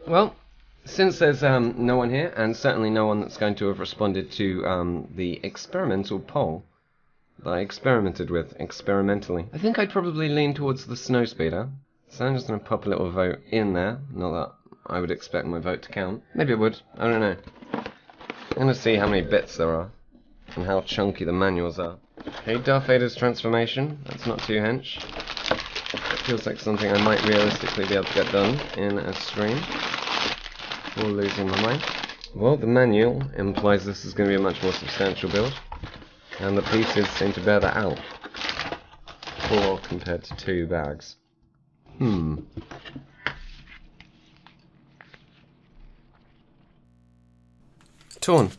Well, since there's no one here, and certainly no one that's going to have responded to the experimental poll that I experimented with experimentally, I think I'd probably lean towards the Snowspeeder. So I'm just going to pop a little vote in there. Not that I would expect my vote to count. Maybe it would. I don't know. I'm going to see how many bits there are and how chunky the manuals are. Okay, Darth Vader's transformation. That's not too hench. Feels like something I might realistically be able to get done in a stream before losing my mind. Well, the manual implies this is going to be a much more substantial build, and the pieces seem to bear that out. 4 compared to 2 bags. Torn.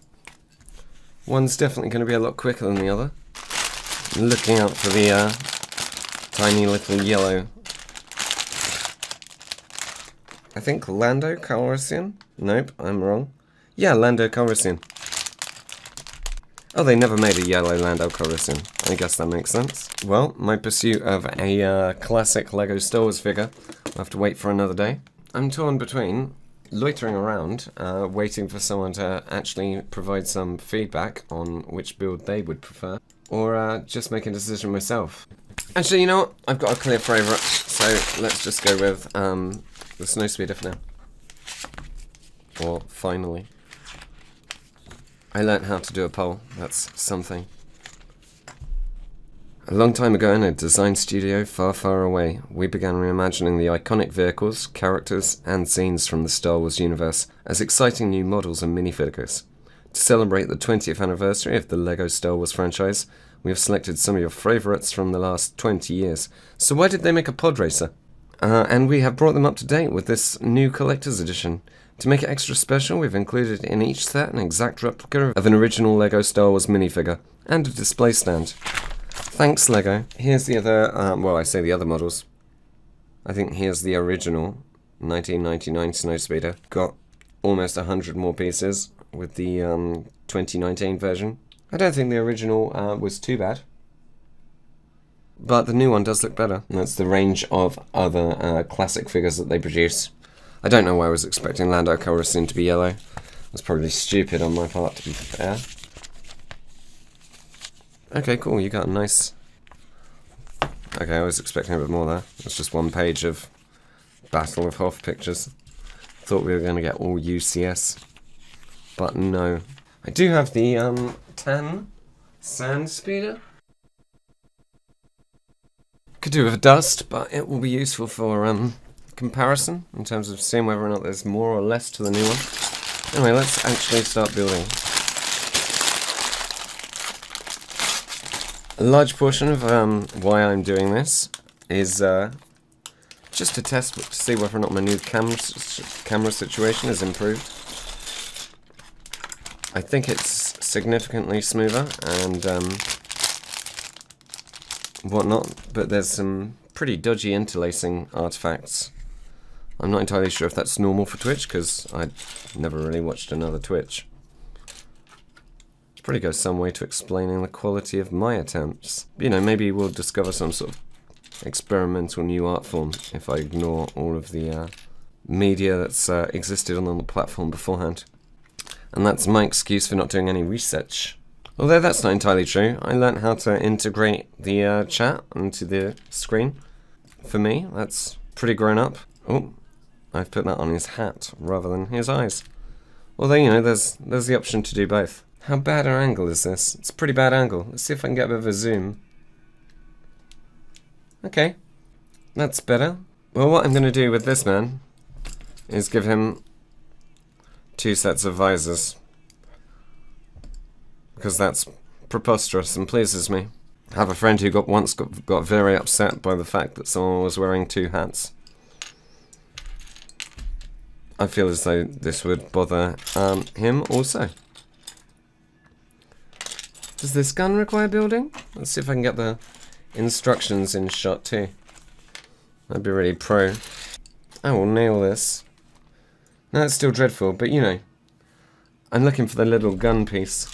One's definitely going to be a lot quicker than the other. Looking out for the tiny little yellow. I think Lando Calrissian? Nope, I'm wrong. Yeah, Lando Calrissian. Oh, they never made a yellow Lando Calrissian. I guess that makes sense. Well, my pursuit of a classic Lego Star Wars figure will have to wait for another day. I'm torn between loitering around, waiting for someone to actually provide some feedback on which build they would prefer, or just making a decision myself. Actually, you know what? I've got a clear favourite, so let's just go with the Snowspeeder for now. Or finally. I learnt how to do a poll. That's something. A long time ago in a design studio far, far away, we began reimagining the iconic vehicles, characters, and scenes from the Star Wars universe as exciting new models and minifigures. To celebrate the 20th anniversary of the LEGO Star Wars franchise, we have selected some of your favourites from the last 20 years. So why did they make a pod racer? And we have brought them up to date with this new collector's edition. To make it extra special, we've included in each set an exact replica of an original LEGO Star Wars minifigure, and a display stand. Thanks, LEGO. Here's the other, well, I say the other models. I think here's the original 1999 Snowspeeder. Got almost 100 more pieces with the 2019 version. I don't think the original was too bad. But the new one does look better. That's the range of other classic figures that they produce. I don't know why I was expecting Lando Calrissian to be yellow. That's probably stupid on my part, to be fair. Okay, cool, you got a nice... Okay, I was expecting a bit more there. It's just one page of Battle of Hoth pictures. Thought we were going to get all UCS. But no. I do have the, tan Snowspeeder. Could do with a dust, but it will be useful for, comparison, in terms of seeing whether or not there's more or less to the new one. Anyway, let's actually start building. A large portion of why I'm doing this is just to test to see whether or not my new camera situation has improved. I think it's significantly smoother and whatnot, but there's some pretty dodgy interlacing artifacts. I'm not entirely sure if that's normal for Twitch, because I never really watched another Twitch. It probably goes some way to explaining the quality of my attempts. You know, maybe we'll discover some sort of experimental new art form if I ignore all of the media that's existed on the platform beforehand. And that's my excuse for not doing any research. Although that's not entirely true. I learnt how to integrate the chat onto the screen. For me, that's pretty grown up. Oh, I've put that on his hat rather than his eyes. Although, you know, there's the option to do both. How bad an angle is this? It's a pretty bad angle. Let's see if I can get a bit of a zoom. Okay, that's better. Well, what I'm going to do with this man is give him 2 sets of visors. Because that's preposterous and pleases me. I have a friend who once got very upset by the fact that someone was wearing 2 hats. I feel as though this would bother him also. Does this gun require building? Let's see if I can get the instructions in shot too. That'd be really pro. I will nail this. No, it's still dreadful, but you know. I'm looking for the little gun piece.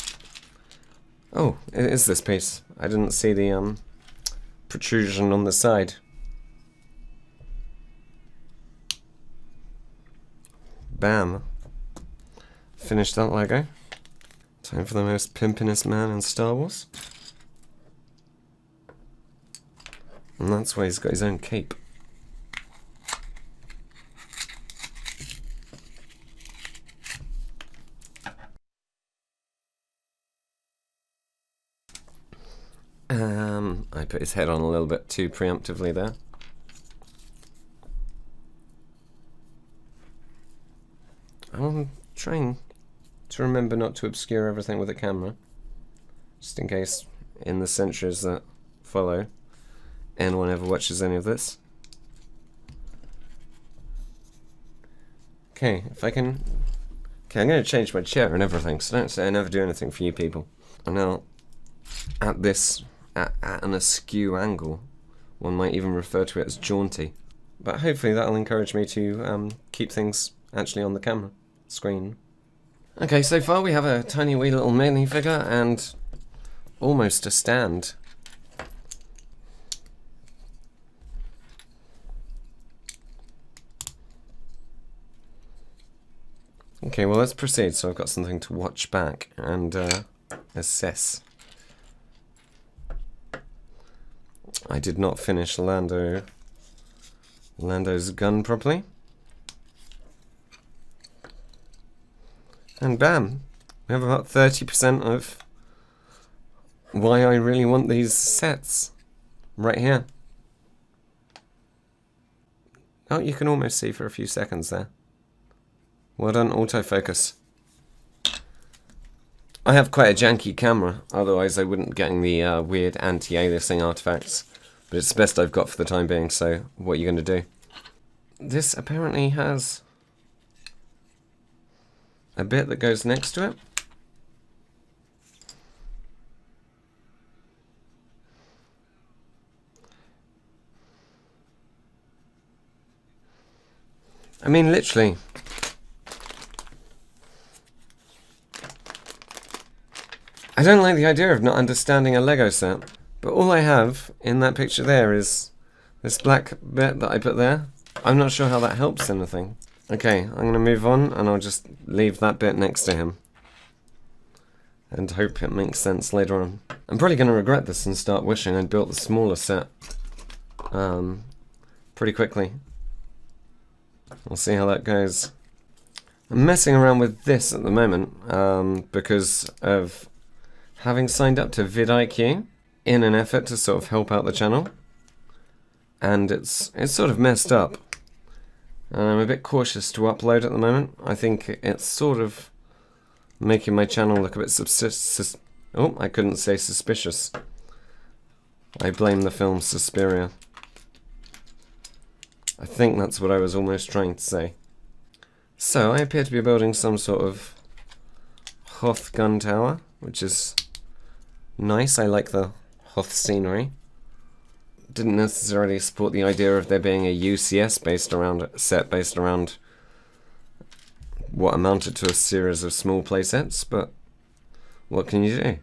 Oh, it is this piece. I didn't see the protrusion on the side. bam. Finish that Lego. Time for the most pimpinest man in Star Wars. And that's why he's got his own cape. I put his head on a little bit too preemptively there. I'm trying to remember not to obscure everything with the camera, just in case in the centuries that follow anyone ever watches any of this. Okay, if I can... Okay, I'm going to change my chair and everything, so don't say I never do anything for you people. And now, at an askew angle, one might even refer to it as jaunty. But hopefully that'll encourage me to keep things actually on the camera screen. Okay, so far we have a tiny wee little minifigure and almost a stand. Okay, well let's proceed so I've got something to watch back and assess. I did not finish Lando's gun properly. And bam! We have about 30% of why I really want these sets right here. Oh, you can almost see for a few seconds there. Well done, autofocus. I have quite a janky camera, otherwise I wouldn't be getting the weird anti-aliasing artifacts. But it's the best I've got for the time being, so what are you going to do? This apparently has a bit that goes next to it. I mean, literally. I don't like the idea of not understanding a Lego set, but all I have in that picture there is this black bit that I put there. I'm not sure how that helps anything. Okay, I'm going to move on and I'll just leave that bit next to him. And hope it makes sense later on. I'm probably going to regret this and start wishing I'd built the smaller set pretty quickly. We'll see how that goes. I'm messing around with this at the moment because of having signed up to vidIQ in an effort to sort of help out the channel. And it's sort of messed up. And I'm a bit cautious to upload at the moment. I think it's sort of making my channel look a bit oh, I couldn't say suspicious. I blame the film Suspiria. I think that's what I was almost trying to say. So, I appear to be building some sort of Hoth gun tower, which is nice. I like the Hoth scenery. Didn't necessarily support the idea of there being a UCS set based around what amounted to a series of small playsets, but what can you do?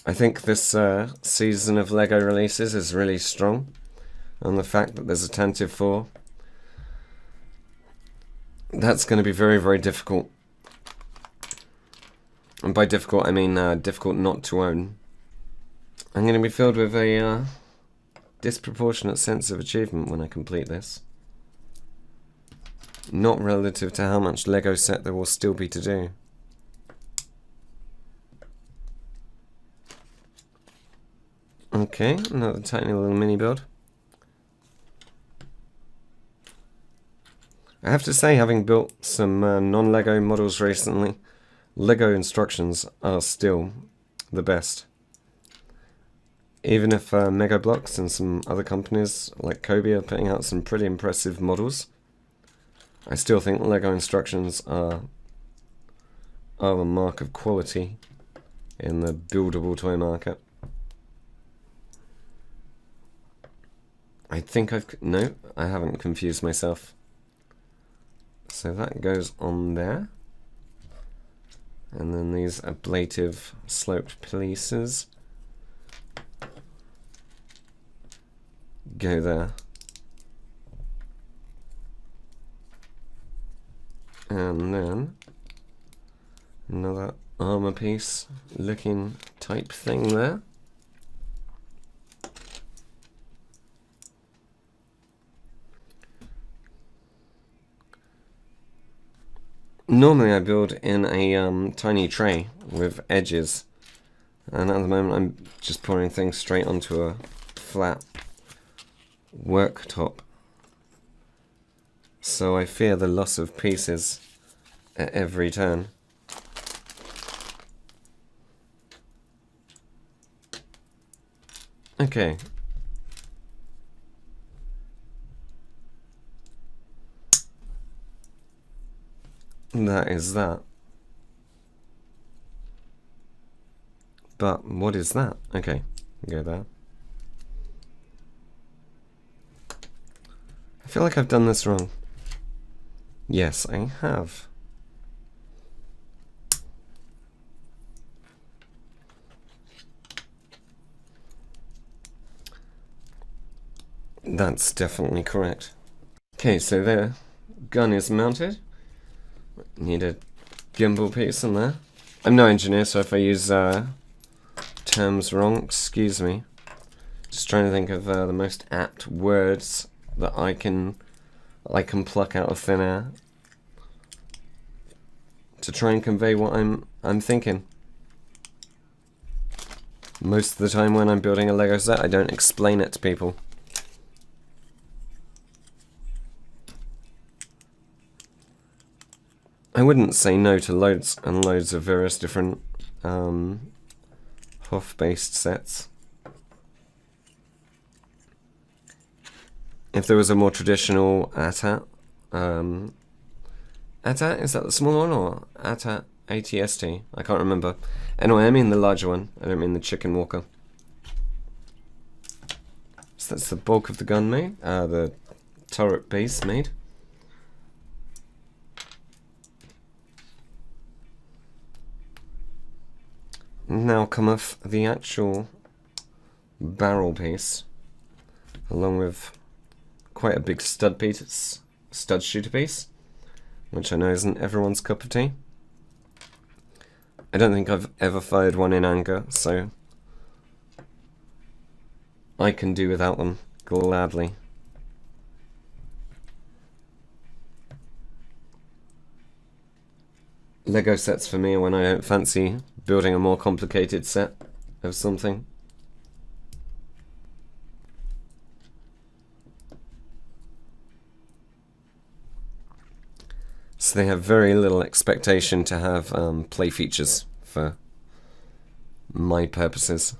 I think this season of LEGO releases is really strong, and the fact that there's a tentative 4, that's going to be very, very difficult. And by difficult, I mean difficult not to own. I'm going to be filled with a disproportionate sense of achievement when I complete this. Not relative to how much LEGO set there will still be to do. Okay, another tiny little mini build. I have to say, having built some non-LEGO models recently, LEGO instructions are still the best. Even if Mega Bloks and some other companies like Kobe are putting out some pretty impressive models, I still think LEGO instructions are a mark of quality in the buildable toy market. I think no, I haven't confused myself. So that goes on there. And then these ablative sloped pieces go there. And then another armor piece looking type thing there. Normally I build in a tiny tray with edges, and at the moment I'm just pouring things straight onto a flat worktop. So I fear the loss of pieces at every turn. Okay. That is that. But what is that? Okay, go there. I feel like I've done this wrong. Yes, I have. That's definitely correct. Okay, so the gun is mounted. Need a gimbal piece in there. I'm no engineer, so if I use terms wrong, excuse me. Just trying to think of the most apt words that I can pluck out of thin air to try and convey what I'm thinking. Most of the time when I'm building a Lego set, I don't explain it to people. I wouldn't say no to loads and loads of various different Hoth-based sets. If there was a more traditional AT-AT, AT-AT, is that the small one, or AT-AT ATST? I can't remember. Anyway, I mean the larger one. I don't mean the chicken walker. So that's the bulk of the gun made, the turret base made. Now cometh the actual barrel piece, along with quite a big stud shooter piece, which I know isn't everyone's cup of tea. I don't think I've ever fired one in anger, so I can do without them gladly. Lego sets for me are when I don't fancy building a more complicated set of something. So they have very little expectation to have play features for my purposes.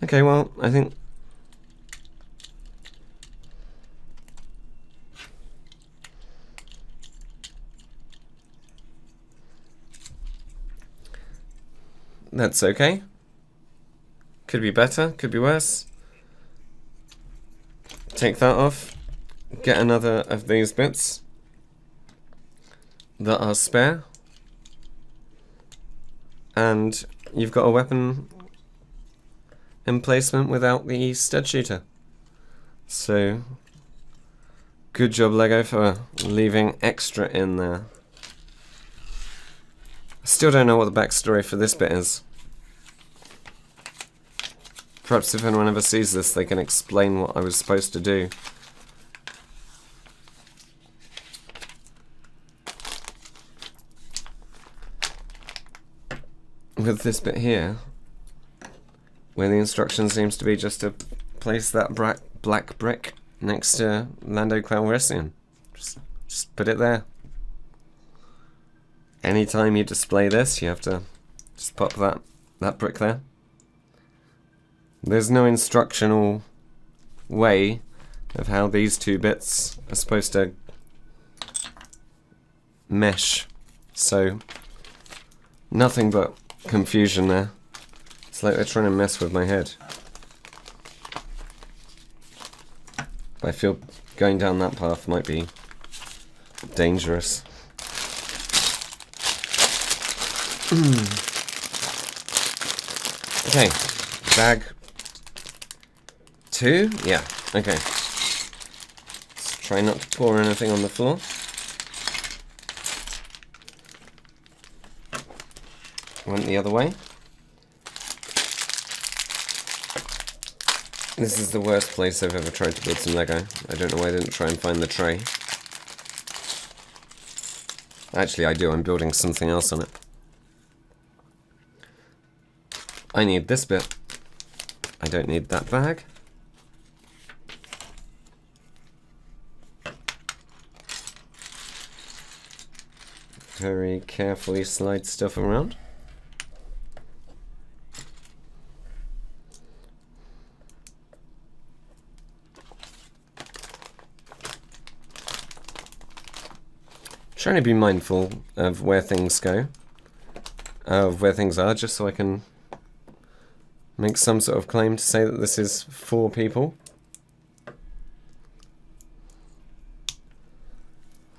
Okay, well, I think that's okay. Could be better, could be worse. Take that off. Get another of these bits that are spare. And you've got a weapon emplacement without the stud shooter. So, good job Lego for leaving extra in there. I still don't know what the backstory for this bit is. Perhaps if anyone ever sees this, they can explain what I was supposed to do. With this bit here, where the instruction seems to be just to place that black brick next to Lando Calrissian. Just put it there. Anytime you display this, you have to just pop that brick there. There's no instructional way of how these two bits are supposed to mesh. So, nothing but confusion there. It's like they're trying to mess with my head. I feel going down that path might be dangerous. Okay, bag 2? Yeah, okay. Let's try not to pour anything on the floor. Went the other way. This is the worst place I've ever tried to build some Lego. I don't know why I didn't try and find the tray. Actually, I do. I'm building something else on it. I need this bit. I don't need that bag. Very carefully slide stuff around. Trying to be mindful of where things go, of where things are, just so I can make some sort of claim to say that this is for people.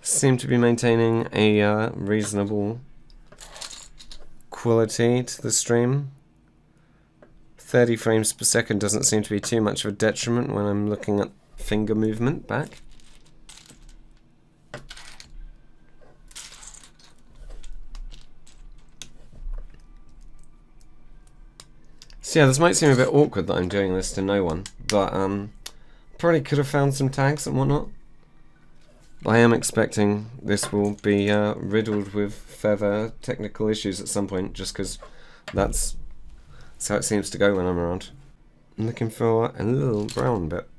Seem to be maintaining a reasonable quality to the stream. 30 frames per second doesn't seem to be too much of a detriment when I'm looking at finger movement back. So yeah, this might seem a bit awkward that I'm doing this to no one, but probably could have found some tags and whatnot. I am expecting this will be riddled with further technical issues at some point, just because that's how it seems to go when I'm around. I'm looking for a little brown bit.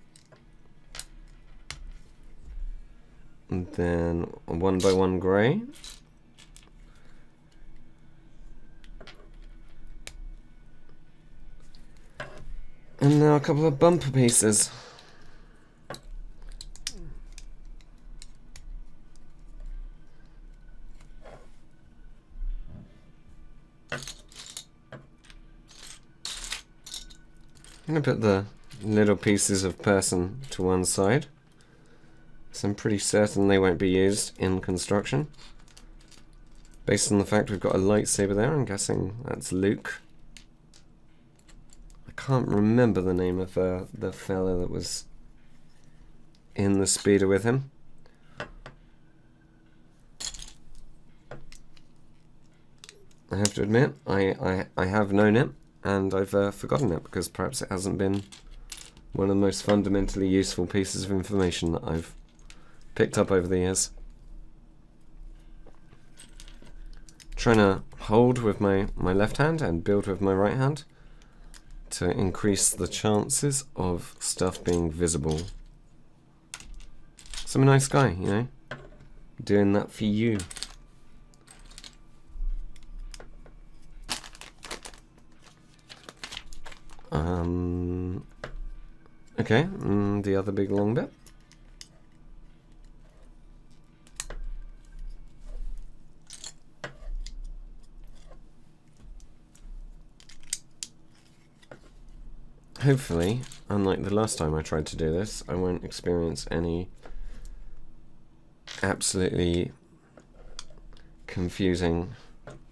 And then a 1x1 grey. And now a couple of bumper pieces. I'm going to put the little pieces of person to one side, so I'm pretty certain they won't be used in construction. Based on the fact we've got a lightsaber there, I'm guessing that's Luke. I can't remember the name of the fella that was in the speeder with him. I have to admit, I have known it, and I've forgotten it, because perhaps it hasn't been one of the most fundamentally useful pieces of information that I've picked up over the years. Trying to hold with my left hand and build with my right hand to increase the chances of stuff being visible. So I'm a nice guy, you know, doing that for you. Okay, the other big long bit. Hopefully, unlike the last time I tried to do this, I won't experience any absolutely confusing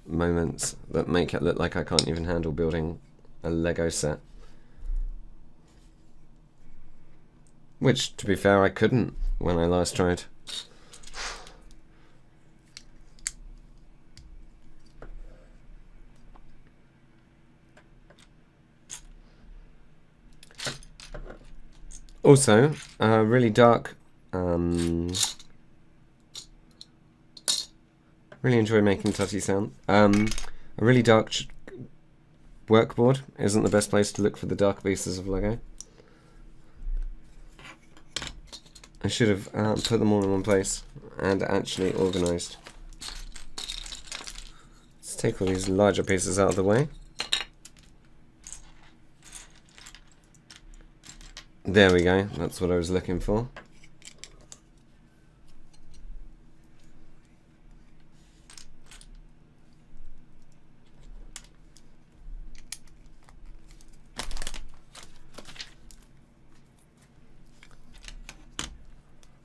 moments that make it look like I can't even handle building a Lego set. Which, to be fair, I couldn't when I last tried. Also, really dark. Really enjoy making tutty sound. A really dark workboard isn't the best place to look for the dark pieces of Lego. I should have put them all in one place and actually organised. Let's take all these larger pieces out of the way. There we go, that's what I was looking for.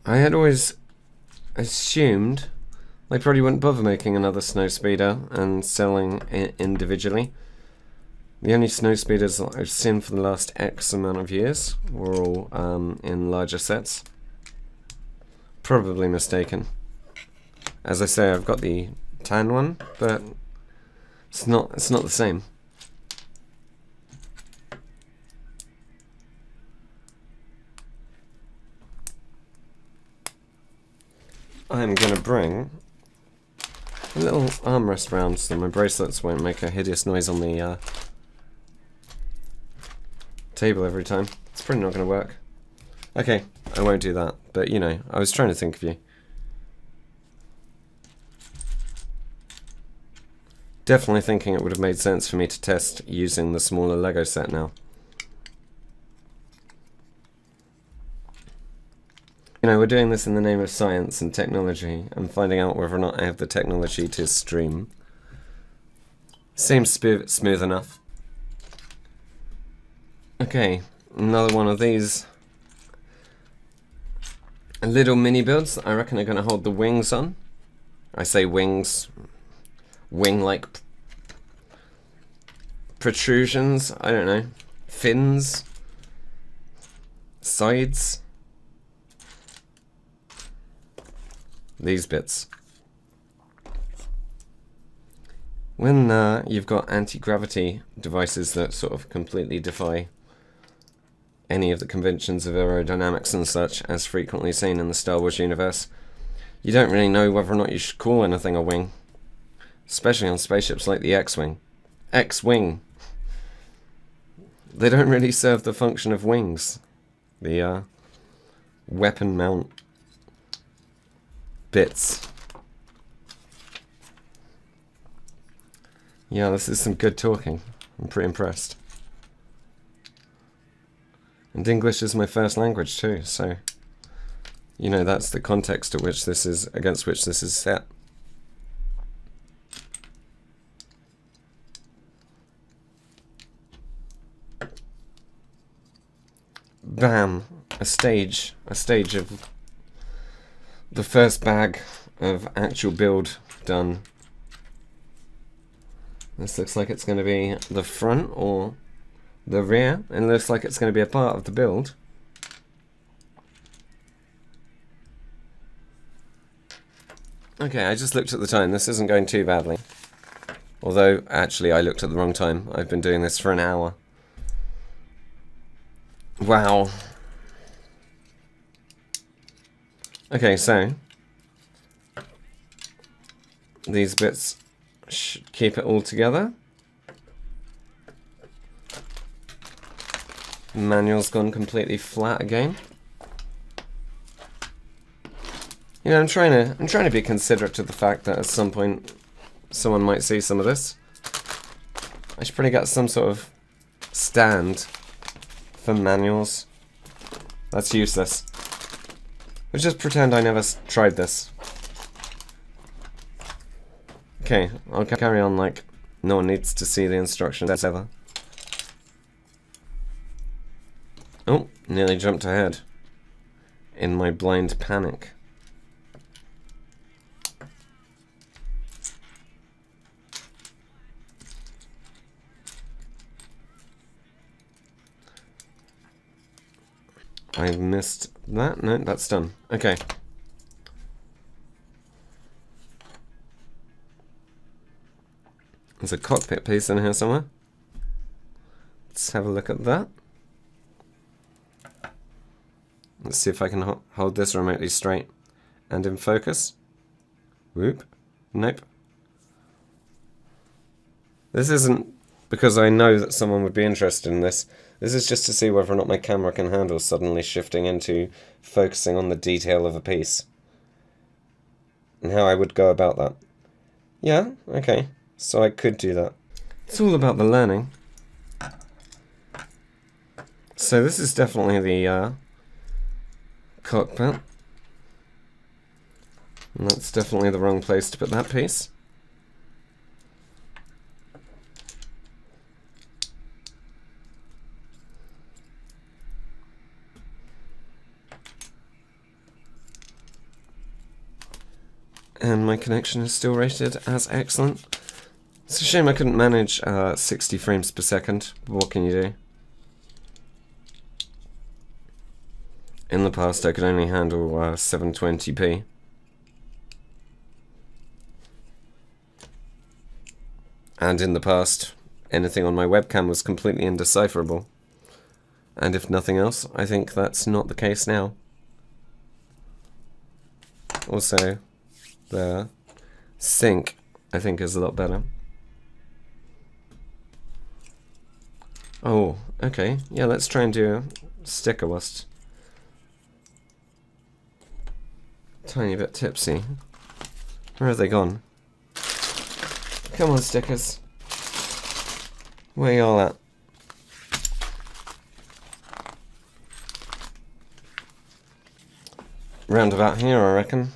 I had always assumed I probably wouldn't bother making another Snowspeeder and selling it individually. The only Snowspeeders that I've seen for the last X amount of years were all in larger sets. Probably mistaken. As I say, I've got the tan one, but it's not the same. I'm gonna bring a little armrest round so my bracelets won't make a hideous noise on the table every time. It's probably not gonna work. Okay, I won't do that, but you know, I was trying to think of you. Definitely thinking it would have made sense for me to test using the smaller Lego set now. You know, we're doing this in the name of science and technology, and finding out whether or not I have the technology to stream. Seems smooth enough. Okay, another one of these little mini builds that I reckon are going to hold the wings on. I say wings, wing-like protrusions, I don't know, fins, sides. These bits. When you've got anti-gravity devices that sort of completely defy any of the conventions of aerodynamics and such, as frequently seen in the Star Wars universe, you don't really know whether or not you should call anything a wing. Especially on spaceships like the X-Wing. X-Wing. They don't really serve the function of wings. The weapon mount bits. Yeah, this is some good talking. I'm pretty impressed. And English is my first language too, so you know that's the context against which this is set. Bam! A stage of the first bag of actual build done. This looks like it's going to be the front or the rear. It looks like it's going to be a part of the build. Okay, I just looked at the time. This isn't going too badly. Although, actually, I looked at the wrong time. I've been doing this for an hour. Wow. Okay, so these bits should keep it all together. Manual's gone completely flat again. You know, I'm trying to be considerate to the fact that at some point someone might see some of this. I should probably get some sort of stand for manuals. That's useless. Let's just pretend I never tried this. Okay, I'll carry on like no one needs to see the instructions ever. Oh, nearly jumped ahead in my blind panic. I missed that. No, that's done. Okay. There's a cockpit piece in here somewhere. Let's have a look at that. Let's see if I can hold this remotely straight and in focus. Whoop. Nope. This isn't because I know that someone would be interested in this. This is just to see whether or not my camera can handle suddenly shifting into focusing on the detail of a piece. And how I would go about that. Yeah, okay. So I could do that. It's all about the learning. So this is definitely the cockpit. And that's definitely the wrong place to put that piece. and my connection is still rated as excellent. It's a shame I couldn't manage 60 frames per second. What can you do? In the past I could only handle 720p. And in the past, anything on my webcam was completely indecipherable. And if nothing else, I think that's not the case now. Also, the sync, I think, is a lot better. Oh, okay. Yeah, let's try and do a sticker whilst tiny bit tipsy. Where have they gone? Come on, stickers. Where y'all at? Round about here, I reckon.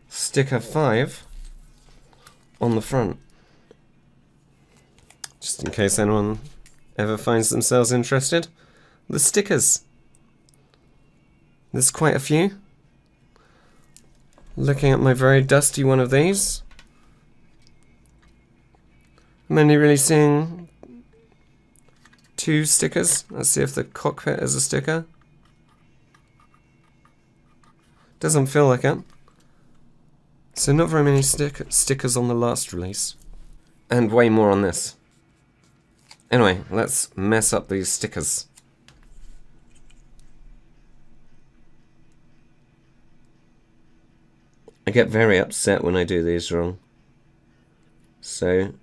Sticker 5 on the front. Just in case anyone ever finds themselves interested. The stickers. There's quite a few. Looking at my very dusty one of these, I'm only really seeing 2 stickers. Let's see if the cockpit is a sticker. Doesn't feel like it. So not very many stickers on the last release. And way more on this. Anyway, let's mess up these stickers. I get very upset when I do these wrong. So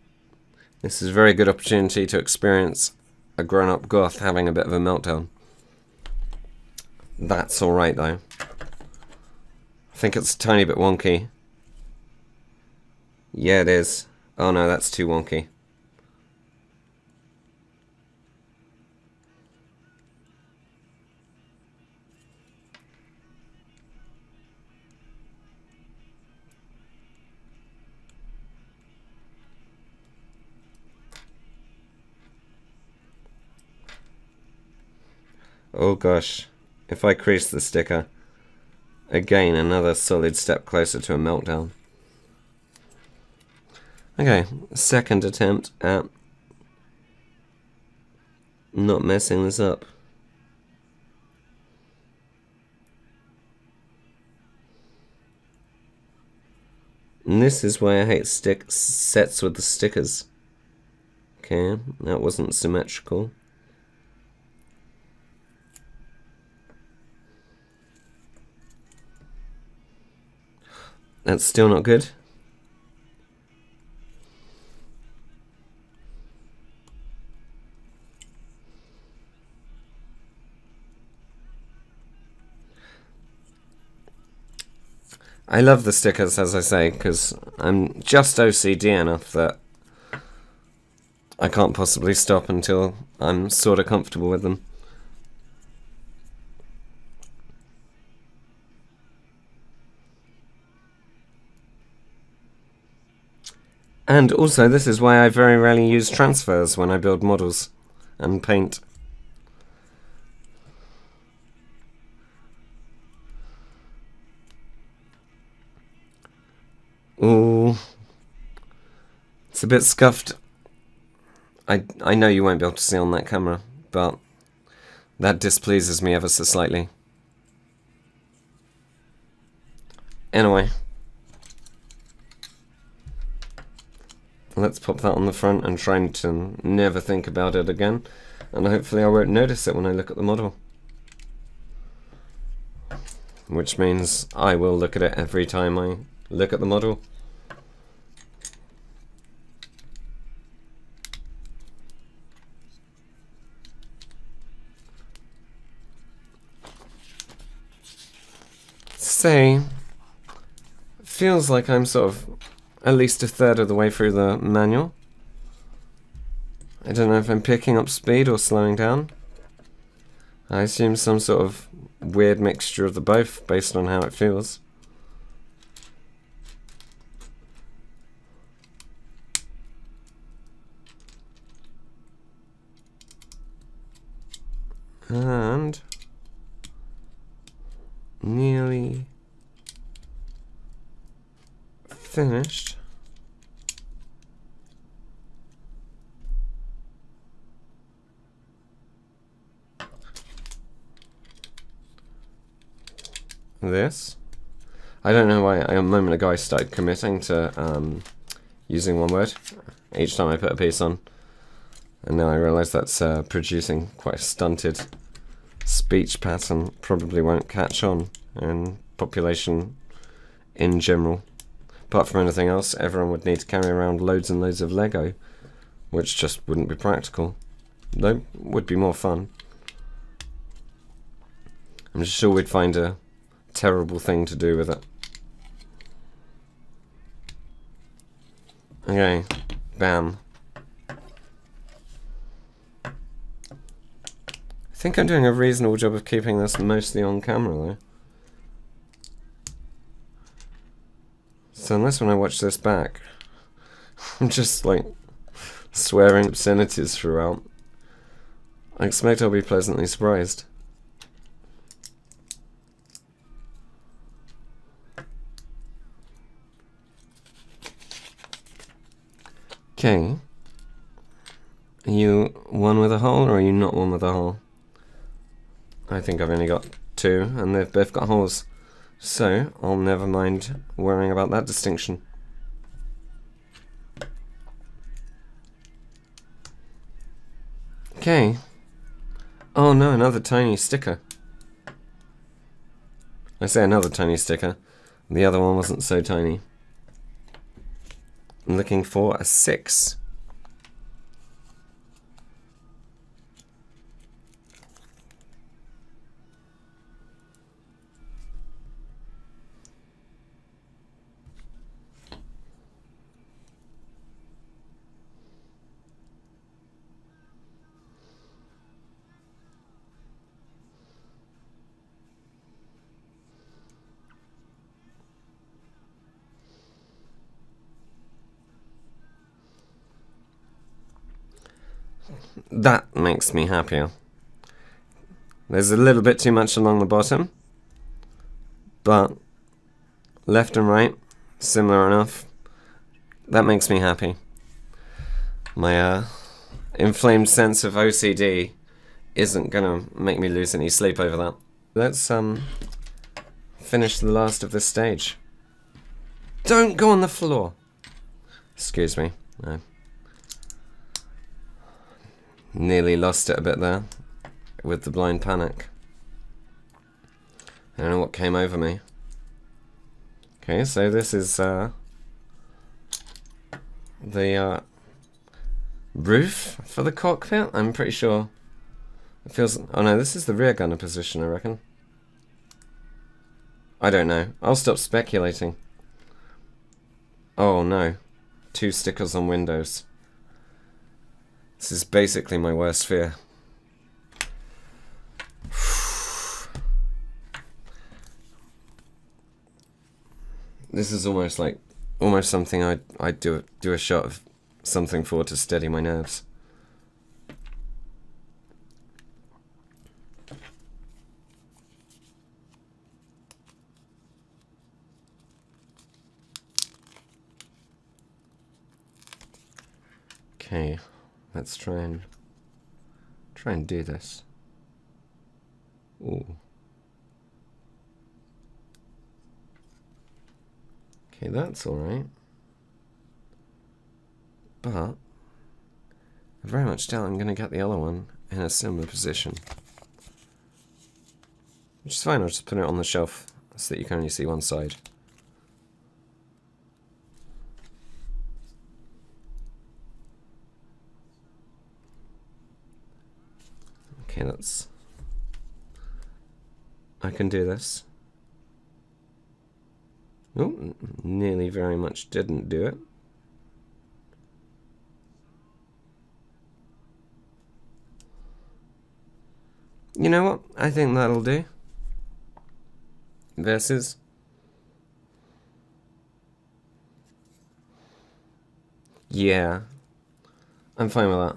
this is a very good opportunity to experience a grown-up goth having a bit of a meltdown. That's alright though. I think it's a tiny bit wonky. Yeah, it is. Oh no, that's too wonky. Oh gosh, if I crease the sticker, again another solid step closer to a meltdown. Okay, second attempt at not messing this up. And this is why I hate sets with the stickers. Okay, that wasn't symmetrical. That's still not good. I love the stickers, as I say, because I'm just OCD enough that I can't possibly stop until I'm sort of comfortable with them. And also, this is why I very rarely use transfers when I build models and paint. Ooh. It's a bit scuffed. I know you won't be able to see on that camera, but that displeases me ever so slightly. Anyway. Let's pop that on the front and try to never think about it again. And hopefully I won't notice it when I look at the model. Which means I will look at it every time I look at the model. Say, feels like I'm sort of at least a third of the way through the manual. I don't know if I'm picking up speed or slowing down. I assume some sort of weird mixture of the both based on how it feels. And nearly finished. This. I don't know why a moment ago I started committing to using one word each time I put a piece on, and now I realise that's producing quite a stunted speech pattern. Probably won't catch on in population in general. Apart from anything else, everyone would need to carry around loads and loads of Lego, which just wouldn't be practical, though would be more fun. I'm just sure we'd find a terrible thing to do with it. Okay, bam. I think I'm doing a reasonable job of keeping this mostly on camera though. So unless when I watch this back, I'm just like swearing obscenities throughout, I expect I'll be pleasantly surprised. Okay. Are you one with a hole, or are you not one with a hole? I think I've only got two, and they've both got holes. So, I'll never mind worrying about that distinction. Okay. Oh no, another tiny sticker. I say another tiny sticker. The other one wasn't so tiny. I'm looking for a 6. That makes me happier. There's a little bit too much along the bottom, but left and right, similar enough. That makes me happy. My inflamed sense of OCD isn't gonna make me lose any sleep over that. Let's finish the last of this stage. Don't go on the floor. Excuse me. No. Nearly lost it a bit there with the blind panic. I don't know what came over me. Okay, so this is the roof for the cockpit. I'm pretty sure it feels. Oh no, this is the rear gunner position, I reckon. I don't know. I'll stop speculating. Oh no, 2 stickers on windows. This is basically my worst fear. This is almost something I'd do a shot of something for to steady my nerves. Okay. Let's try and do this. Ooh. Okay, that's alright. But I very much doubt I'm gonna get the other one in a similar position. Which is fine, I'll just put it on the shelf so that you can only see one side. Okay, that's... I can do this. Oh, nearly very much didn't do it. You know what? I think that'll do. Versus. Yeah. I'm fine with that.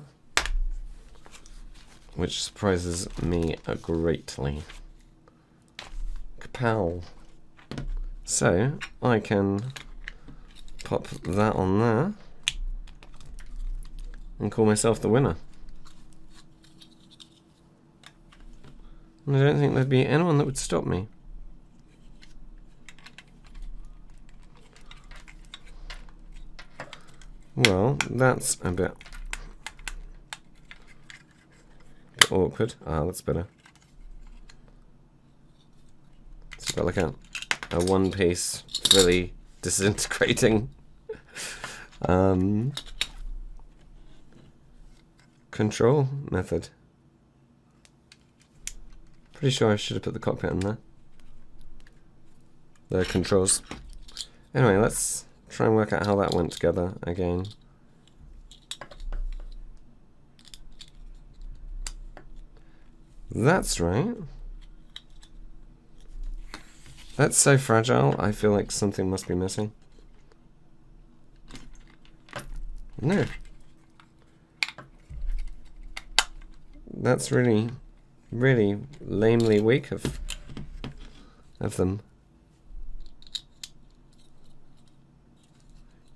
Which surprises me greatly. Kapow. So, I can pop that on there and call myself the winner. And I don't think there'd be anyone that would stop me. Well, that's a bit awkward. Ah, that's better. So I've got like a one-piece, really disintegrating control method. Pretty sure I should have put the cockpit in there. The controls. Anyway, let's try and work out how that went together again. That's right. That's so fragile, I feel like something must be missing. No. That's really, really lamely weak of them.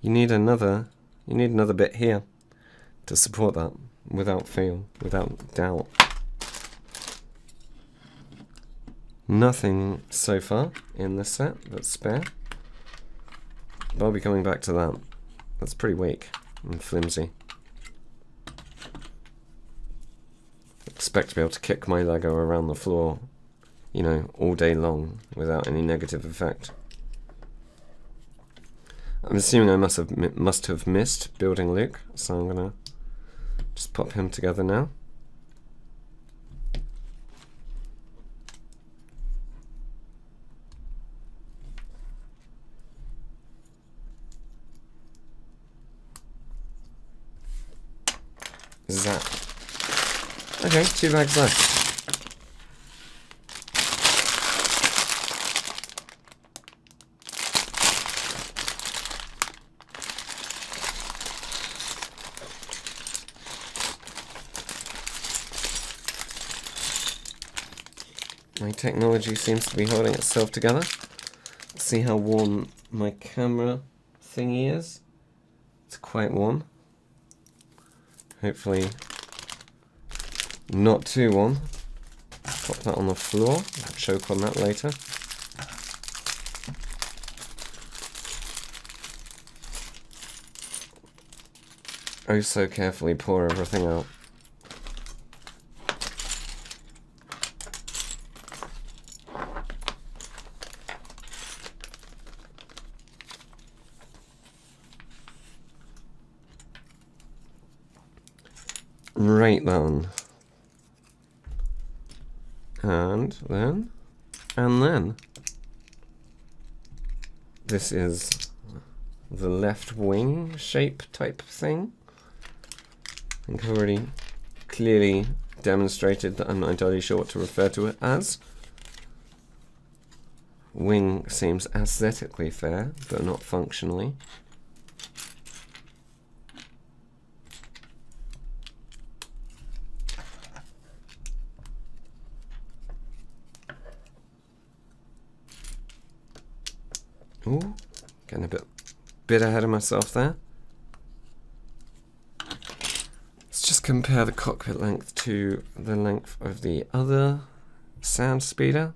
You need another bit here to support that without fail, without doubt. Nothing so far in this set that's spare. But I'll be coming back to that. That's pretty weak and flimsy. Expect to be able to kick my Lego around the floor, you know, all day long without any negative effect. I'm assuming I must have missed building Luke, so I'm gonna just pop him together now. Zap. Okay, 2 bags left. My technology seems to be holding itself together. Let's see how warm my camera thingy is. It's quite warm. Hopefully not too warm. Pop that on the floor. I'll choke on that later. Oh, so carefully pour everything out. Right then. And then. This is the left wing shape type thing. I think I've already clearly demonstrated that I'm not entirely sure what to refer to it as. Wing seems aesthetically fair, but not functionally. Ooh, getting a bit ahead of myself there. Let's just compare the cockpit length to the length of the other Snowspeeder.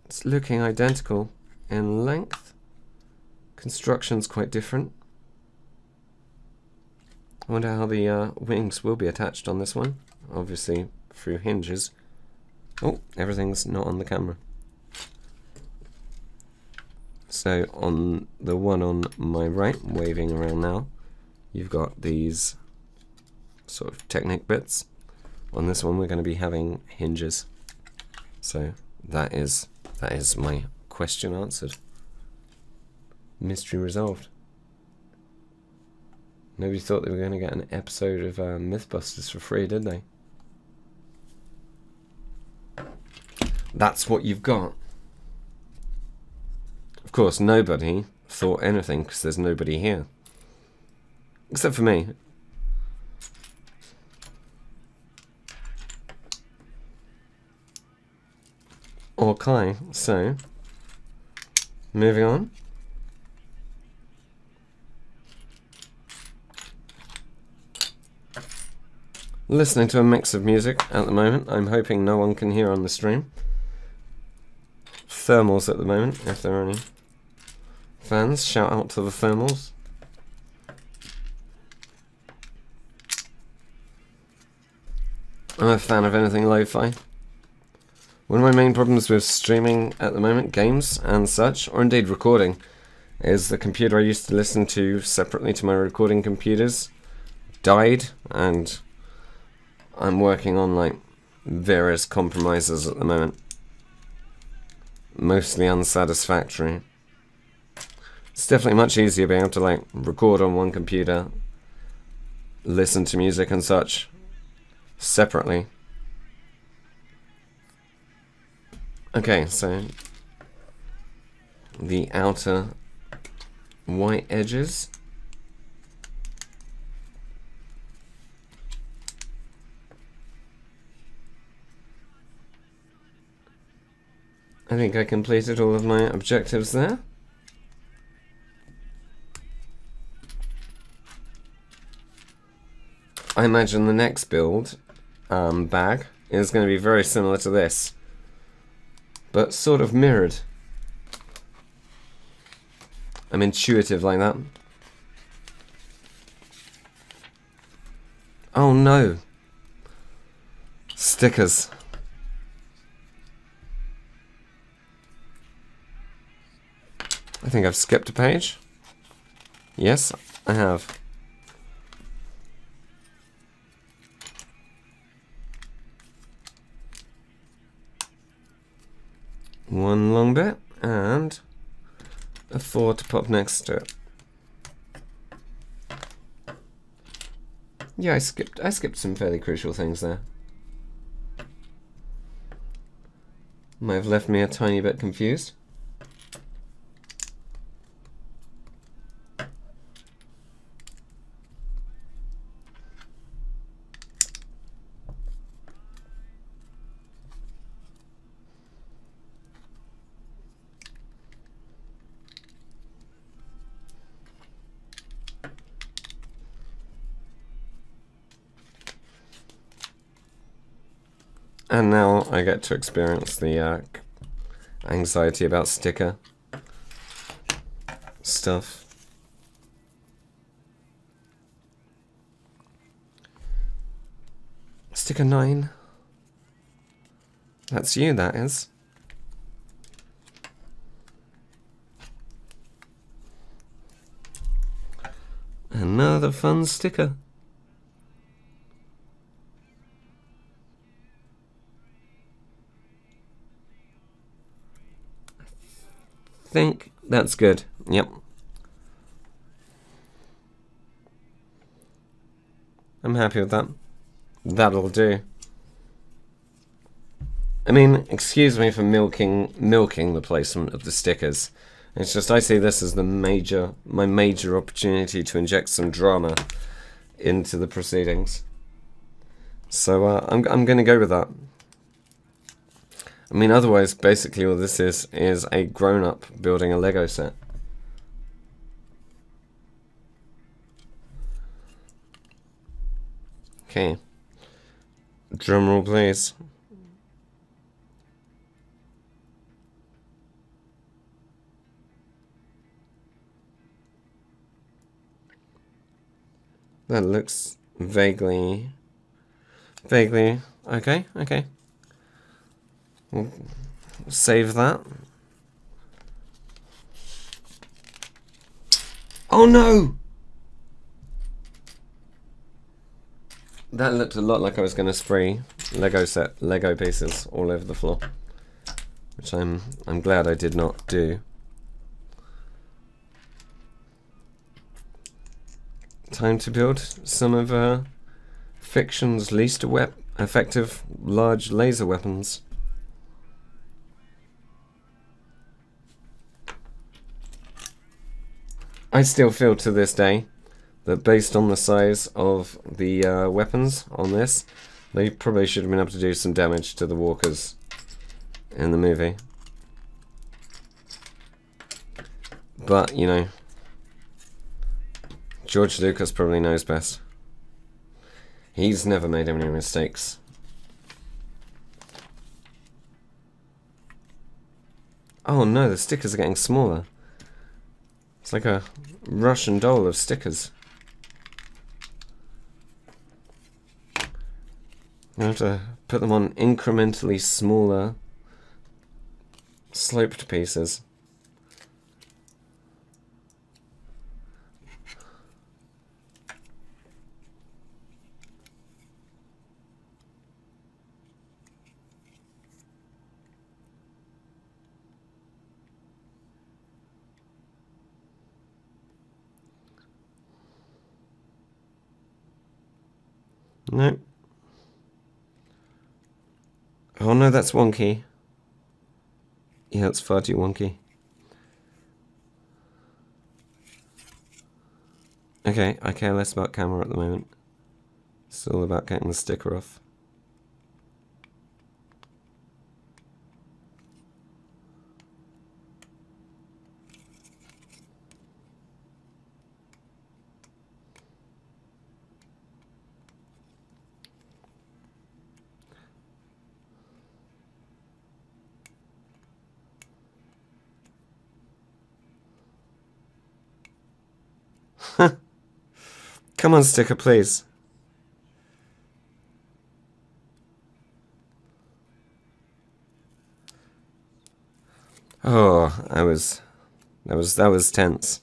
It's looking identical in length. Construction's quite different. I wonder how the wings will be attached on this one. Obviously through hinges. Oh, everything's not on the camera. So on the one on my right, waving around now, you've got these sort of Technic bits. On this one we're going to be having hinges. So that is my question answered. Mystery resolved. Nobody thought they were going to get an episode of Mythbusters for free, did they? That's what you've got. Of course, nobody thought anything because there's nobody here. Except for me. Or Kai, so Moving on. Listening to a mix of music at the moment. I'm hoping no one can hear on the stream. Thermals at the moment, if there are any fans. Shout out to the thermals. I'm a fan of anything lo-fi. One of my main problems with streaming at the moment, games and such, or indeed recording, is the computer I used to listen to separately to my recording computers died, and I'm working on like various compromises at the moment. Mostly unsatisfactory. It's definitely much easier being able to like record on one computer, listen to music and such separately. Okay, so the outer white edges. I think I completed all of my objectives there. I imagine the next build bag is going to be very similar to this, but sort of mirrored. I'm intuitive like that. Oh no! Stickers. I think I've skipped a page. Yes, I have. One long bit and a 4 to pop next to it. Yeah, I skipped some fairly crucial things there. Might have left me a tiny bit confused. And now I get to experience the anxiety about sticker stuff. Sticker 9. That's you, that is. Another fun sticker. I think that's good. Yep. I'm happy with that. That'll do. I mean, excuse me for milking the placement of the stickers. It's just I see this as my major opportunity to inject some drama into the proceedings. So I'm going to go with that. I mean, otherwise, basically all this is a grown-up building a Lego set. Okay. Drum roll, please. That looks vaguely okay. We'll save that. Oh no! That looked a lot like I was going to spray Lego pieces all over the floor, which I'm glad I did not do. Time to build some of fiction's least effective large laser weapons. I still feel to this day that based on the size of the weapons on this, they probably should have been able to do some damage to the walkers in the movie. But, you know, George Lucas probably knows best. He's never made any mistakes. Oh no, the stickers are getting smaller. It's like a Russian doll of stickers. I have to put them on incrementally smaller sloped pieces. No. Oh no, that's wonky. Yeah, it's far too wonky. Okay, I care less about camera at the moment. It's all about getting the sticker off. Come on, sticker, please. Oh, that was tense.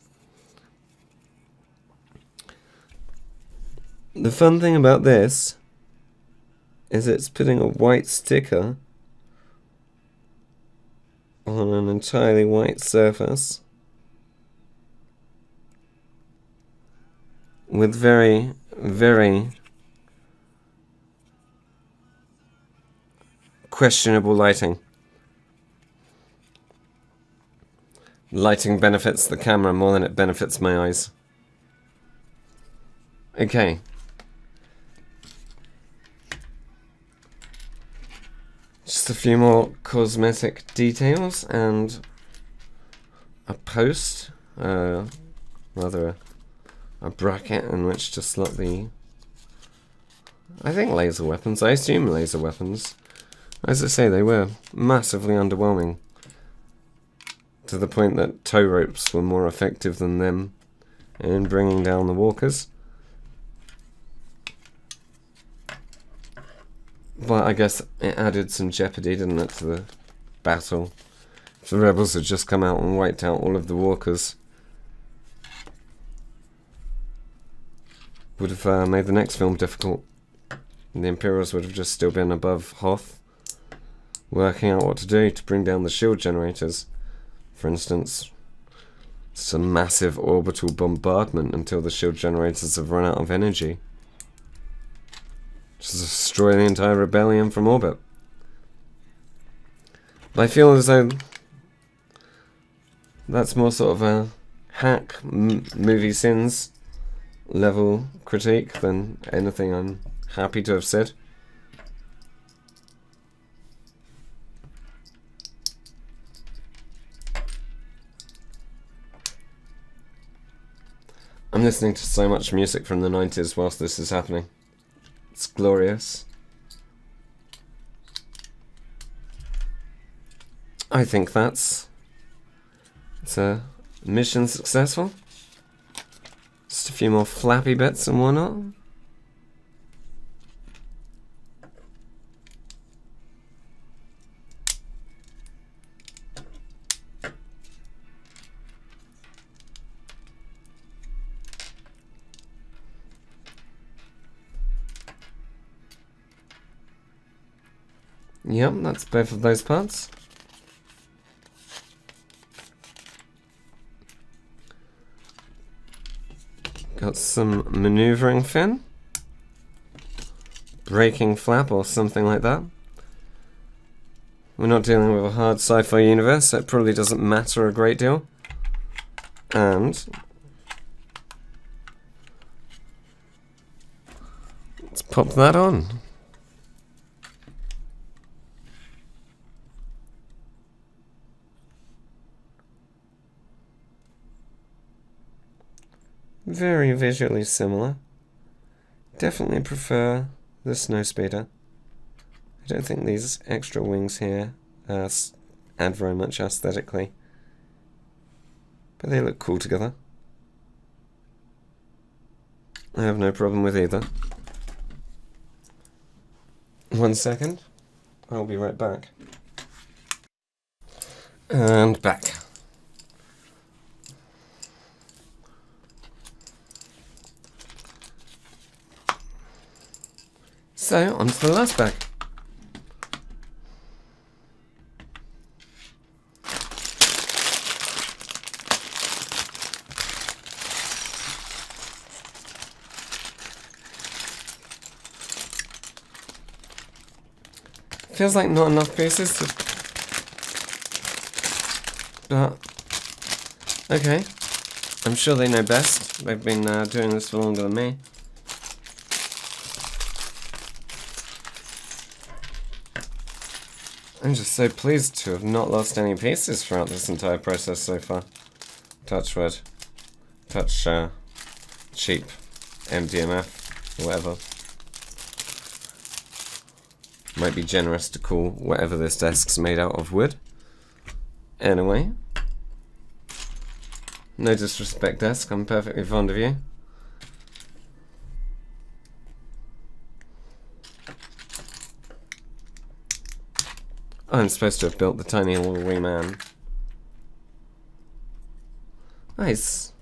The fun thing about this is it's putting a white sticker on an entirely white surface with very, very questionable lighting. Lighting benefits the camera more than it benefits my eyes. Okay. Just a few more cosmetic details and a post, rather a bracket in which to slot the, I think, laser weapons. I assume laser weapons. As I say, they were massively underwhelming, to the point that tow ropes were more effective than them in bringing down the walkers. But I guess it added some jeopardy, didn't it, to the battle. If the rebels had just come out and wiped out all of the walkers, would have made the next film difficult. And the Imperials would have just still been above Hoth, working out what to do to bring down the shield generators. For instance, some massive orbital bombardment until the shield generators have run out of energy. Just destroy the entire rebellion from orbit. But I feel as though that's more sort of a hack movie sins level critique than anything I'm happy to have said. I'm listening to so much music from the 90s whilst this is happening. It's glorious. I think it's a mission successful. Just a few more flappy bits and whatnot. Yep, that's both of those parts. Got some maneuvering fin, braking flap or something like that. We're not dealing with a hard sci-fi universe, so it probably doesn't matter a great deal. And let's pop that on. very visually similar. Definitely prefer the Snowspeeder. I don't think these extra wings here add very much aesthetically, but they look cool together. I have no problem with either. 1 second, I'll be right back. And back. So, on to the last bag. Feels like not enough pieces, but okay. I'm sure they know best. They've been doing this for longer than me. I'm just so pleased to have not lost any pieces throughout this entire process so far. Touch wood. Touch cheap MDMF, or whatever. Might be generous to call whatever this desk's made out of wood. Anyway. No disrespect, desk, I'm perfectly fond of you. I'm supposed to have built the tiny little wee man. Nice.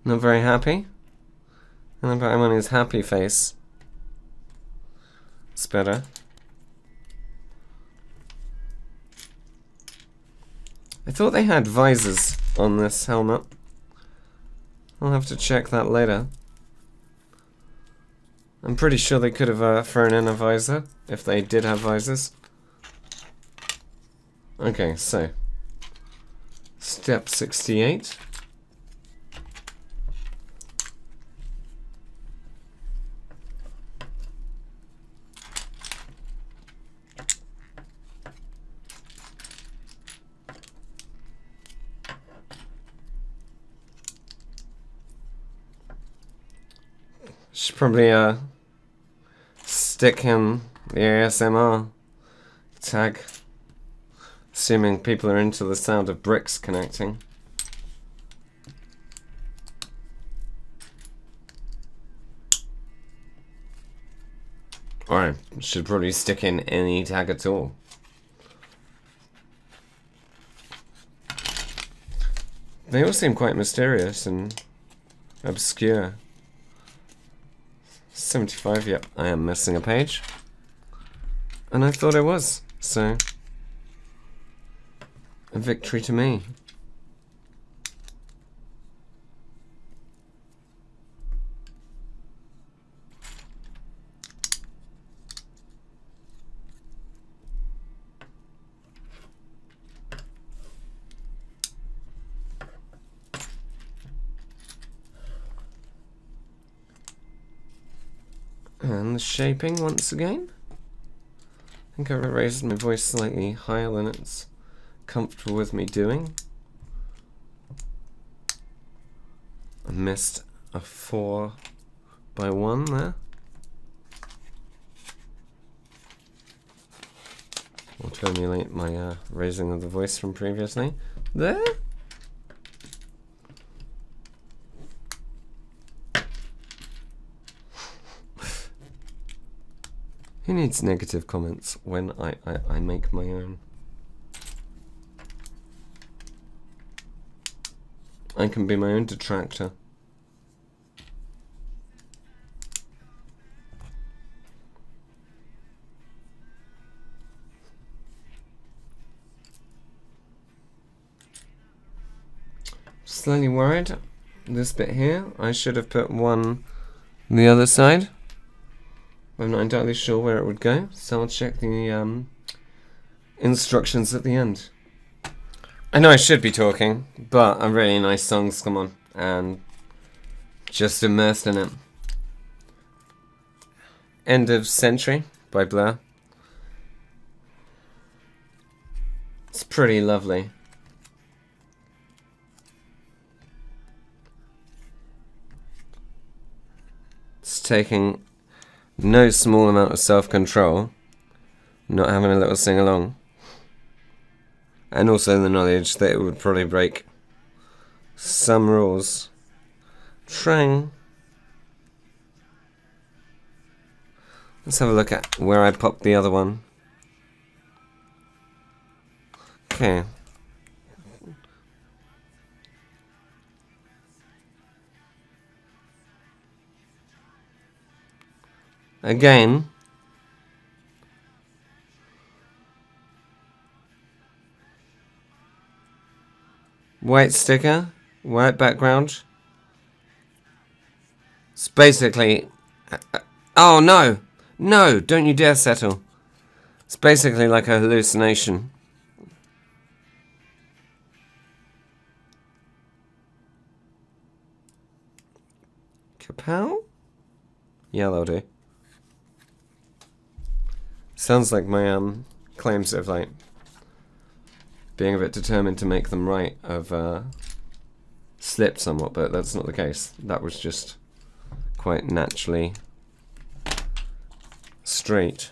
Not very happy? And then put him on his happy face. It's better. I thought they had visors on this helmet. I'll have to check that later. I'm pretty sure they could have thrown in a visor if they did have visors. Okay, so step 68. Should probably stick in the ASMR tag, assuming people are into the sound of bricks connecting. Or I should probably stick in any tag at all. They all seem quite mysterious and obscure. 75, yep, I am missing a page. And I thought I was, so a victory to me. And the shaping once again. I think I've raised my voice slightly higher than it's comfortable with me doing. I missed a 4x1 there. Or to emulate my raising of the voice from previously. There. Who needs negative comments when I make my own? I can be my own detractor. Slightly worried. This bit here, I should have put one on the other side. I'm not entirely sure where it would go, so I'll check the instructions at the end. I know I should be talking, but a really nice song's come on, and just immersed in it. End of Century by Blur. It's pretty lovely. taking no small amount of self-control, not having a little sing-along, and also the knowledge that it would probably break some rules. Trying. Let's have a look at where I popped the other one. Okay. Again. White sticker, white background. It's basically... oh no! No! Don't you dare settle. It's basically like a hallucination. Kapow? Yeah, that'll do. Sounds like my claims of like being a bit determined to make them right have slipped somewhat, but that's not the case. That was just quite naturally straight.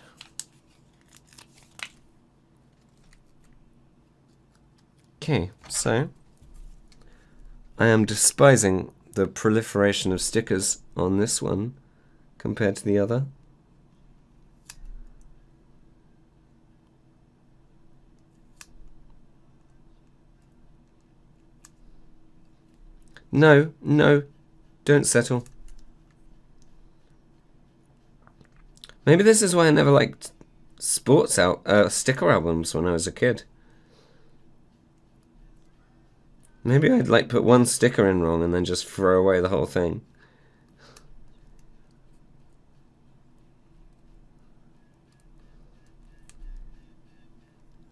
Okay, so I am despising the proliferation of stickers on this one compared to the other. No, no, don't settle. Maybe this is why I never liked sports sticker albums when I was a kid. Maybe I'd like put one sticker in wrong and then just throw away the whole thing.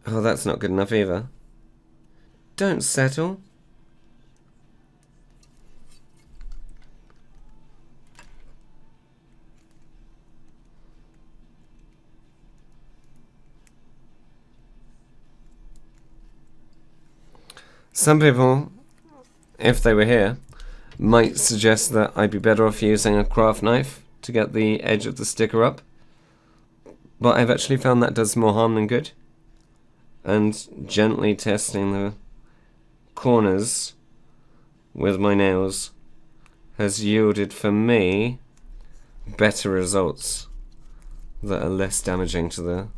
Oh, that's not good enough either. Don't settle. Some people, if they were here, might suggest that I'd be better off using a craft knife to get the edge of the sticker up. But I've actually found that does more harm than good. And gently testing the corners with my nails has yielded for me better results that are less damaging to the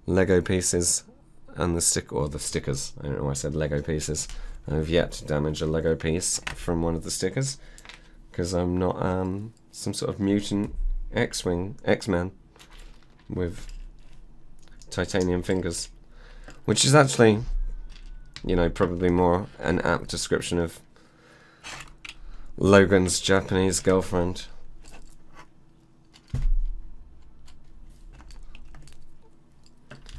Lego pieces and the stickers. I don't know why I said Lego pieces. I've yet to damage a Lego piece from one of the stickers because I'm not some sort of mutant X-Man with titanium fingers, which is actually, you know, probably more an apt description of Logan's Japanese girlfriend.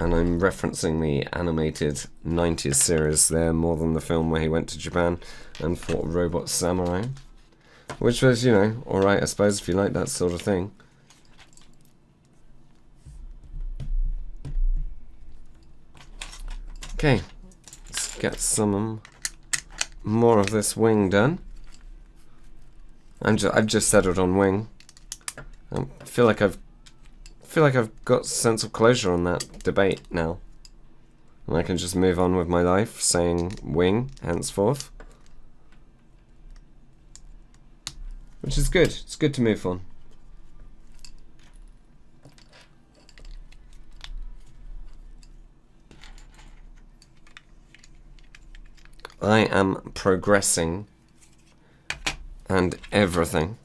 And I'm referencing the animated 90s series there more than the film where he went to Japan and fought robot samurai. Which was, you know, alright I suppose if you like that sort of thing. Okay, let's get some more of this wing done. I've just settled on wing. I feel like I've got a sense of closure on that debate now. And I can just move on with my life saying wing henceforth. Which is good. It's good to move on. I am progressing and everything.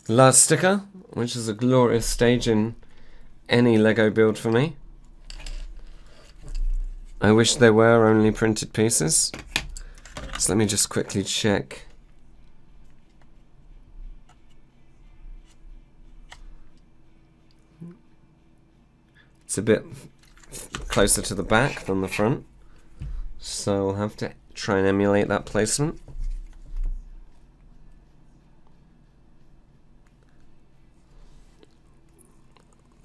Last sticker, which is a glorious stage in any Lego build for me. I wish there were only printed pieces. So let me just quickly check. It's a bit closer to the back than the front, so I'll have to try and emulate that placement.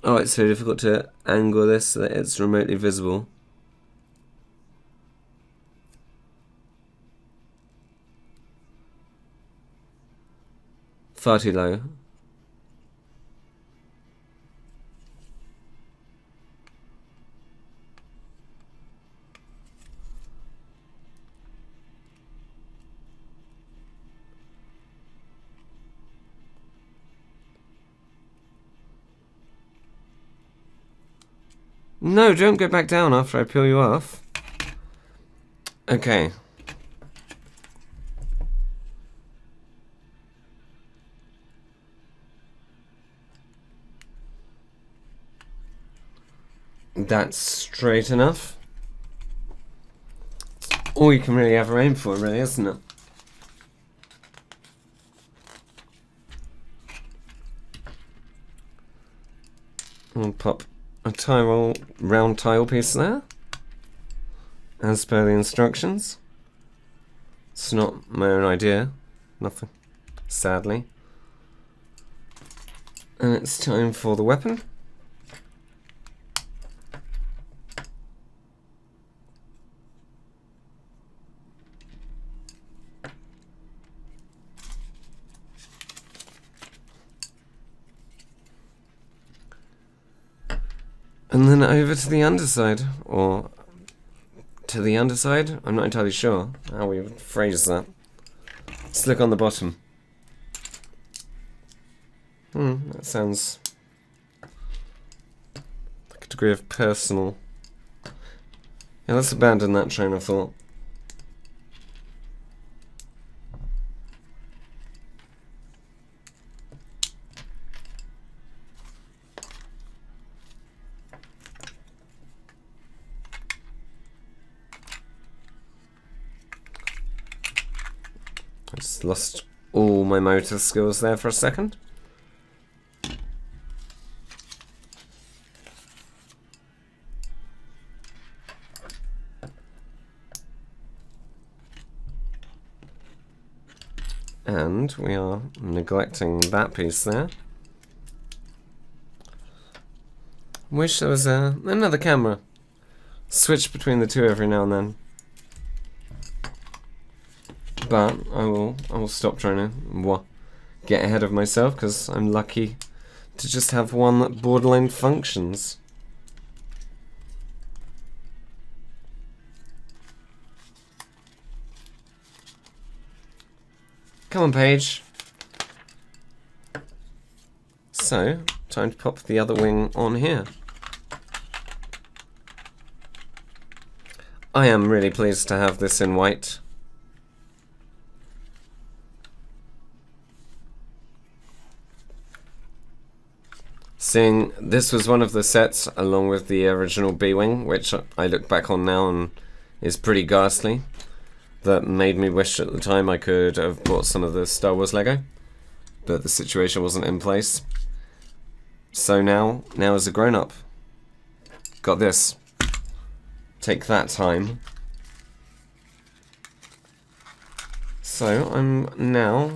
Oh, it's so difficult to angle this so that it's remotely visible. Far too low. No, don't go back down after I peel you off. Okay. That's straight enough. All you can really ever aim for, really, isn't it? I'll pop a round tile piece there, as per the instructions. It's not my own idea, nothing, sadly. And it's time for the weapon. And then over to the underside, or to the underside? I'm not entirely sure how we would phrase that. Let's look on the bottom. That sounds like a degree of personal. Yeah, let's abandon that train of thought. I just lost all my motor skills there for a second. And we are neglecting that piece there. Wish there was another camera. Switch between the two every now and then. But I will stop trying to get ahead of myself, because I'm lucky to just have one that borderline functions. Come on, Paige. So, time to pop the other wing on here. I am really pleased to have this in white. Seeing this was one of the sets along with the original B-Wing, which I look back on now and is pretty ghastly, that made me wish at the time I could have bought some of the Star Wars Lego, but the situation wasn't in place. So now as a grown-up, got this. Take that time. So I'm now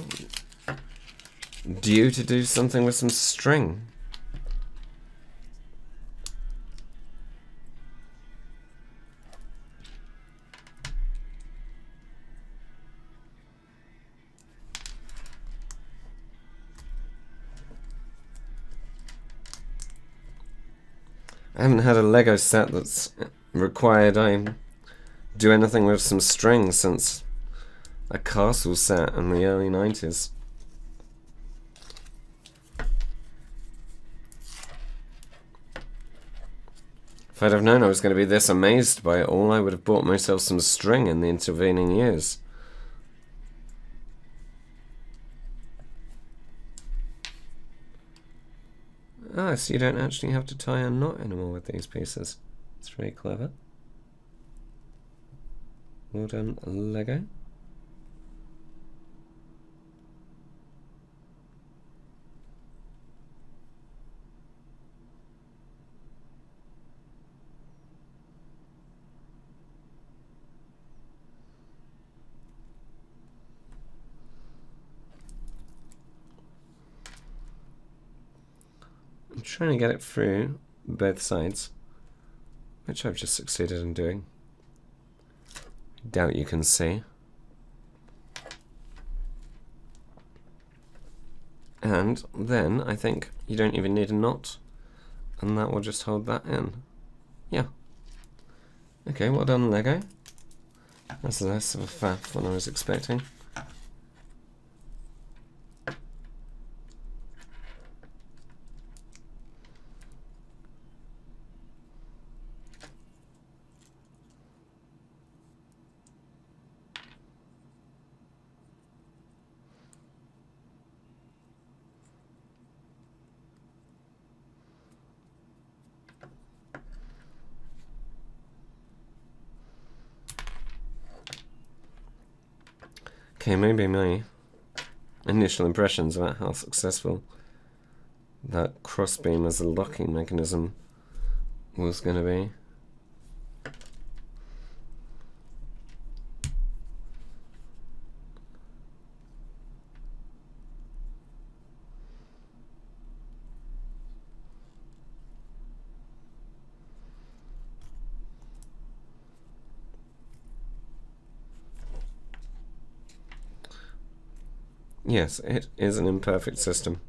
due to do something with some string. I haven't had a Lego set that's required I do anything with some string since a castle set in the early 90s. If I'd have known I was going to be this amazed by it all, I would have bought myself some string in the intervening years. Ah, so you don't actually have to tie a knot anymore with these pieces. It's very clever. Well done, Lego. I'm trying to get it through both sides, which I've just succeeded in doing. Doubt you can see. And then I think you don't even need a knot, and that will just hold that in. Yeah. Okay, well done, Lego. That's less of a faff than I was expecting. Okay, maybe my initial impressions about how successful that crossbeam as a locking mechanism was going to be. Yes, it is an imperfect system.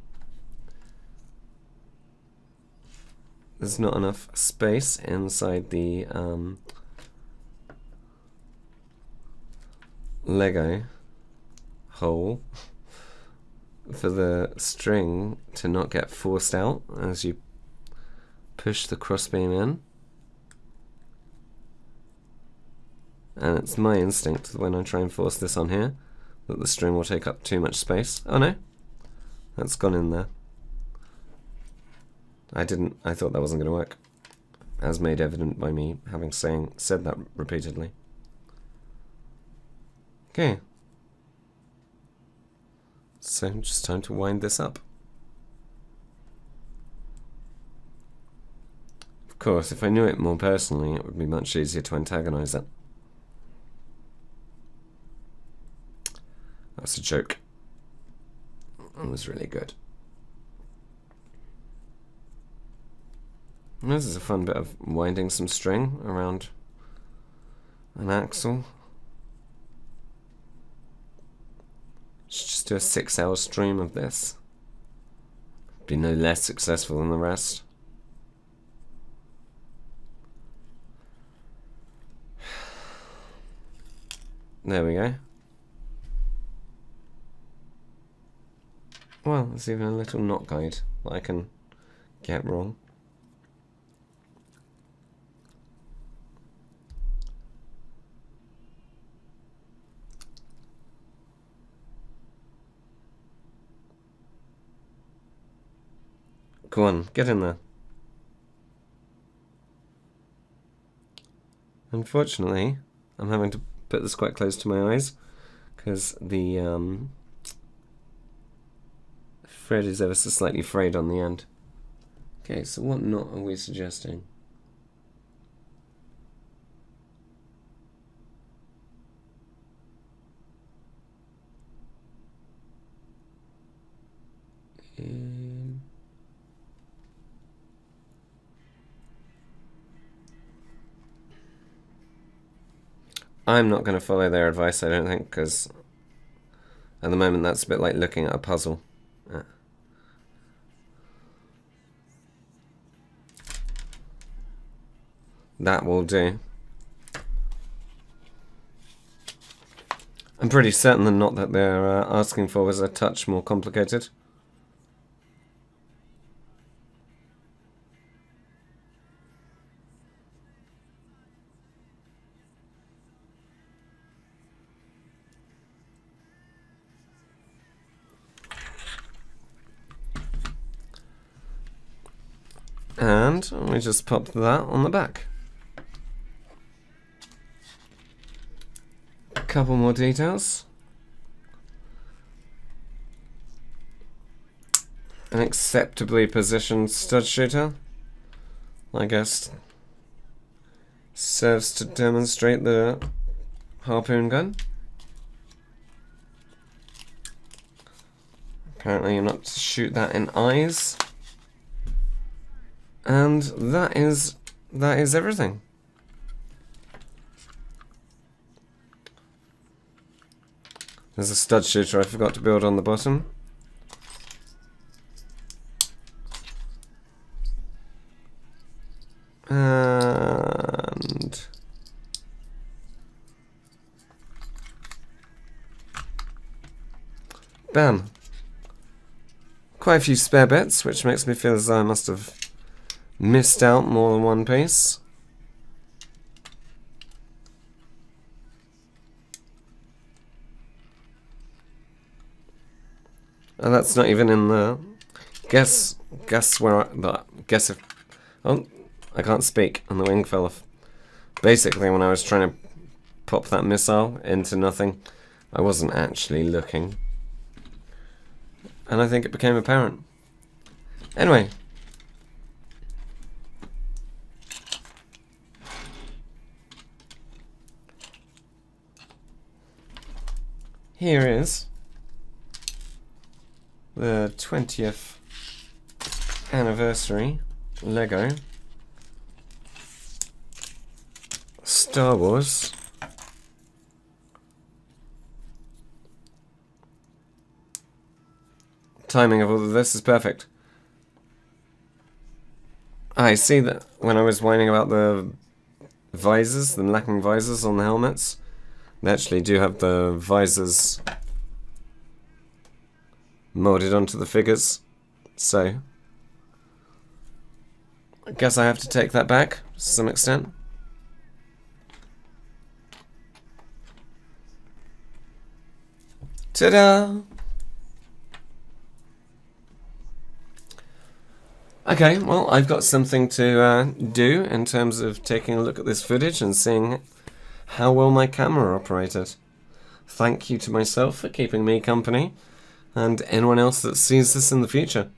There's not enough space inside the Lego hole for the string to not get forced out as you push the crossbeam in. And it's my instinct that when I try and force this on here, that the string will take up too much space. Oh no, that's gone in there. I thought that wasn't going to work, as made evident by me having said that repeatedly. Okay. So just time to wind this up. Of course, if I knew it more personally, it would be much easier to antagonize it. That's a joke. It was really good. This is a fun bit of winding some string around an axle. Let's just do a 6-hour stream of this. Be no less successful than the rest. There we go. Well, there's even a little knot guide that I can get wrong. Go on, get in there. Unfortunately, I'm having to put this quite close to my eyes because the thread is ever so slightly frayed on the end. Okay, so what knot are we suggesting? I'm not going to follow their advice, I don't think, because at the moment that's a bit like looking at a puzzle. That will do. I'm pretty certain the knot that they're asking for was a touch more complicated. And we just pop that on the back. A couple more details. An acceptably positioned stud shooter, I guess, serves to demonstrate the harpoon gun. Apparently you're not to shoot that in eyes. And that is everything. There's a stud shooter I forgot to build on the bottom. And bam. Quite a few spare bits, which makes me feel as though I must have missed out more than one piece. And that's not even in the... Guess where guess if... Oh, I can't speak, and the wing fell off. Basically, when I was trying to pop that missile into nothing, I wasn't actually looking. And I think it became apparent. Anyway. Here is the 20th anniversary Lego Star Wars timing of all of this is perfect. I see that when I was whining about the visors, the lacking visors on the helmets, they actually do have the visors molded onto the figures, so I guess I have to take that back to some extent. Ta-da! Okay, well, I've got something to do in terms of taking a look at this footage and seeing how well my camera operated. Thank you to myself for keeping me company, and anyone else that sees this in the future.